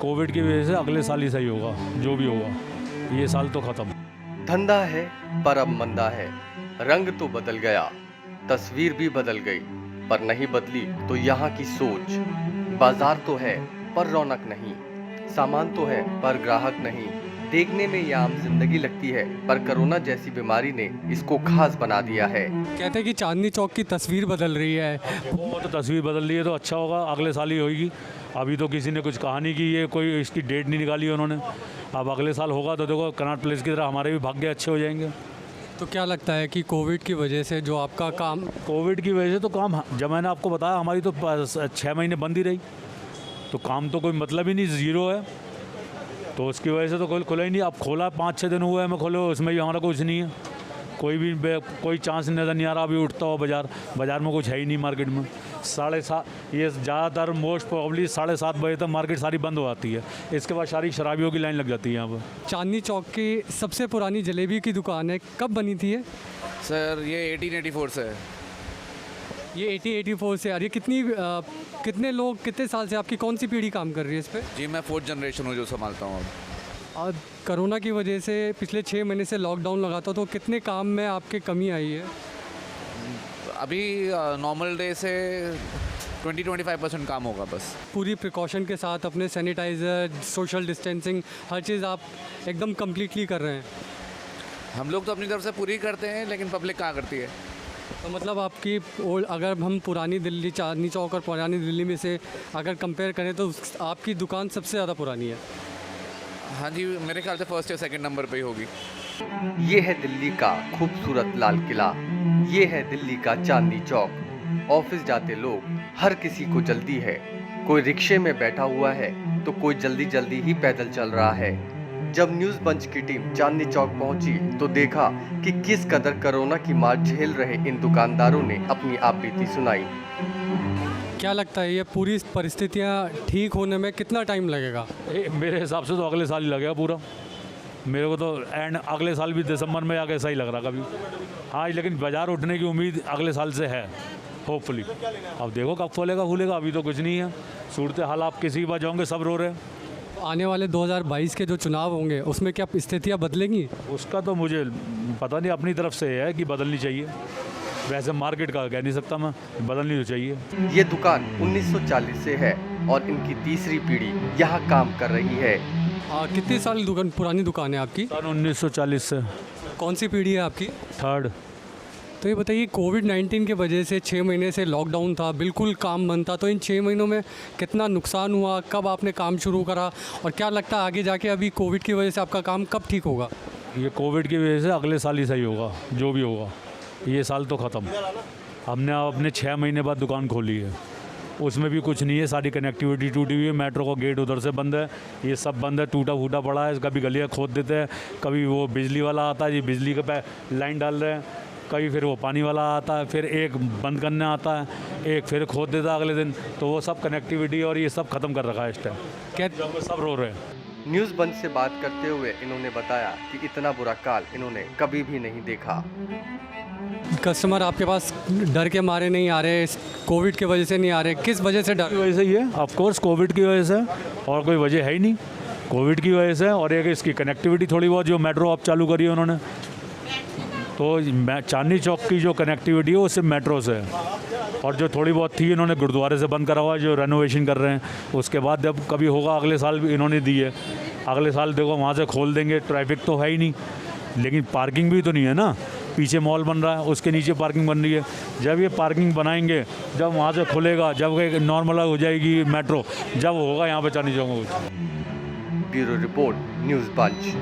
Covid की वजह से अगले साल ही सही होगा, जो भी होगा। ये साल तो ख़त्म। धंधा है पर अब मंदा है, रंग तो बदल गया, तस्वीर भी बदल गई, पर नहीं बदली तो यहाँ की सोच। बाजार तो है पर रौनक नहीं, सामान तो है पर ग्राहक नहीं। देखने में ये आम जिंदगी लगती है, पर कोरोना जैसी बीमारी ने इसको खास बना दिया है। कहते हैं कि चांदनी चौक की तस्वीर बदल रही है। वो तो तस्वीर बदल रही है तो अच्छा होगा, अगले साल ही होगी। अभी तो किसी ने कुछ कहा नहीं कि ये कोई इसकी डेट नहीं निकाली है उन्होंने। अब अगले साल होगा तो देखो कनॉट प्लेस की तरह हमारे भी भाग्य अच्छे हो जाएंगे। तो क्या लगता है कि कोविड की वजह से जो आपका काम कोविड की वजह से तो काम, जब मैंने आपको बताया हमारी तो 6 महीने बंद ही रही, तो काम तो कोई मतलब ही नहीं, ज़ीरो है। तो उसकी वजह से तो कोई खुला ही नहीं। अब खोला 5-6 दिन हुए हमें खोले, उसमें भी हमारा कुछ नहीं है, कोई चांस नज़र नहीं आ रहा अभी उठता हो। बाज़ार में कुछ है ही नहीं मार्केट में। 7:30 ये ज़्यादातर मोस्ट प्रॉब्ली 7:30 बजे तक मार्केट सारी बंद हो जाती है। इसके बाद सारी शराबियों की लाइन लग जाती है यहाँ पर। चांदनी चौक की सबसे पुरानी जलेबी की दुकान है, कब बनी थी ये? सर ये 1884 से है। ये 1884 से आ रही है। कितने लोग कितने साल से, आपकी कौन सी पीढ़ी काम कर रही है इस पर? जी मैं 4th जनरेशन हूँ जो संभालता हूँ अब। और कोरोना की वजह से पिछले 6 महीने से लॉकडाउन लगा था, तो कितने काम में आपके कमी आई है? अभी नॉर्मल डे से 20-25% काम होगा बस। पूरी प्रिकॉशन के साथ अपने सैनिटाइज़र, सोशल डिस्टेंसिंग, हर चीज़ आप एकदम कम्प्लीटली कर रहे हैं। हम लोग तो अपनी तरफ से पूरी करते हैं, लेकिन पब्लिक कहाँ करती है। तो मतलब आपकी अगर हम पुरानी दिल्ली, चांदनी चौक और पुरानी दिल्ली में से अगर कंपेयर करें तो आपकी दुकान सबसे ज़्यादा पुरानी है। हाँ जी, मेरे ख्याल से 1st या 2nd नंबर पे ही होगी। ये है दिल्ली का खूबसूरत लाल किला, ये है दिल्ली का चांदनी चौक। ऑफिस जाते लोग, हर किसी को जल्दी है। कोई रिक्शे में बैठा हुआ है तो कोई जल्दी जल्दी ही पैदल चल रहा है। जब न्यूज़ पंच की टीम चांदनी चौक पहुंची तो देखा कि किस कदर कोरोना की मार झेल रहे इन दुकानदारों ने अपनी आप बीती सुनाई। क्या लगता है ये पूरी परिस्थितियाँ ठीक होने में कितना टाइम लगेगा? मेरे हिसाब से तो अगले साल ही लगेगा पूरा। मेरे को तो एंड अगले साल भी दिसंबर में आके सही लग रहा कभी। हाँ, लेकिन बाज़ार उठने की उम्मीद अगले साल से है, होपफुली। अब देखो कब खुलेगा, अभी तो कुछ नहीं है। सूरत हाल आप किसी के पास जाओगे सब रो रहे हैं। आने वाले 2022 के जो चुनाव होंगे उसमें क्या स्थितियाँ बदलेंगी? उसका तो मुझे पता नहीं, अपनी तरफ से है कि बदलनी चाहिए। वैसे मार्केट का कह नहीं सकता मैं, बदलनी तो चाहिए। ये दुकान 1940 से है और इनकी तीसरी पीढ़ी यहाँ काम कर रही है। कितने साल पुरानी दुकान है आपकी? सन 1940 से। कौन सी पीढ़ी है आपकी? 3rd। तो ये बताइए, कोविड-19 की वजह से 6 महीने से लॉकडाउन था, बिल्कुल काम बंद था, तो इन 6 महीनों में कितना नुकसान हुआ? कब आपने काम शुरू करा और क्या लगता है आगे जाके अभी कोविड की वजह से आपका काम कब ठीक होगा? ये कोविड की वजह से अगले साल ही सही होगा, जो भी होगा। ये साल तो ख़त्म। हमने अपने 6 महीने बाद दुकान खोली है, उसमें भी कुछ नहीं है। सारी कनेक्टिविटी टूटी हुई है, मेट्रो का गेट उधर से बंद है, ये सब बंद है, टूटा फूटा पड़ा है। कभी गलियाँ खोद देते हैं, कभी वो बिजली वाला आता है, ये बिजली के लाइन डाल रहे हैं, कभी फिर वो पानी वाला आता है, फिर एक बंद करने आता है, एक फिर खोद देता है अगले दिन। तो वो सब कनेक्टिविटी और ये सब ख़त्म कर रखा है इस टाइम। क्या सब रो रहे हैं। न्यूज़ पंच से बात करते हुए इन्होंने बताया कि इतना बुरा काल इन्होंने कभी भी नहीं देखा। कस्टमर आपके पास डर के मारे नहीं आ रहे, कोविड की वजह से नहीं आ रहे, किस वजह से डर? की वजह से ही है, ऑफ कोर्स कोविड की वजह से, और कोई वजह है ही नहीं। कोविड की वजह से, और एक इसकी कनेक्टिविटी थोड़ी बहुत, जो मेट्रो अब चालू करी है उन्होंने, तो चांदनी चौक की जो कनेक्टिविटी है वो सिर्फ मेट्रो से है। और जो थोड़ी बहुत थी इन्होंने गुरुद्वारे से बंद करा हुआ है, जो रेनोवेशन कर रहे हैं। उसके बाद जब कभी होगा अगले साल भी इन्होंने दी है, अगले साल देखो वहाँ से खोल देंगे। ट्रैफिक तो है ही नहीं, लेकिन पार्किंग भी तो नहीं है ना। पीछे मॉल बन रहा है, उसके नीचे पार्किंग बन रही है। जब ये पार्किंग बनाएंगे, जब वहाँ से खुलेगा, जब नॉर्मल हो जाएगी मेट्रो, जब होगा यहाँ पे चांदनी चौक में कुछ। ब्यूरो रिपोर्ट, न्यूज़ पंच।